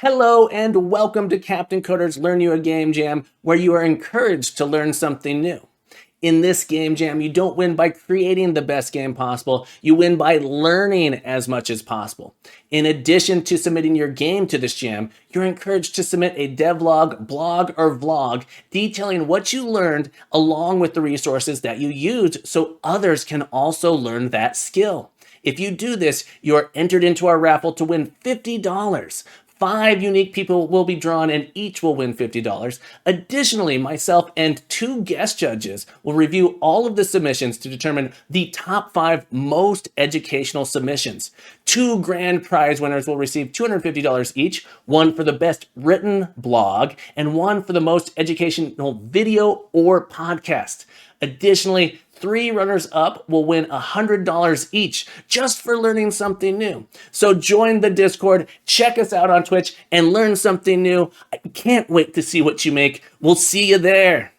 Hello and welcome to Captain Coder's Learn You a Game Jam, where you are encouraged to learn something new. In this game jam, you don't win by creating the best game possible, you win by learning as much as possible. In addition to submitting your game to this jam, you're encouraged to submit a devlog, blog, or vlog detailing what you learned along with the resources that you used so others can also learn that skill. If you do this, you're entered into our raffle to win $50. 5 unique people will be drawn and each will win $50. Additionally, myself and 2 guest judges will review all of the submissions to determine the top 5 most educational submissions. 2 grand prize winners will receive $250 each, one for the best written blog and one for the most educational video or podcast. Additionally, 3 runners-up will win $100 each just for learning something new. So join the Discord, check us out on Twitch, and learn something new. I can't wait to see what you make. We'll see you there.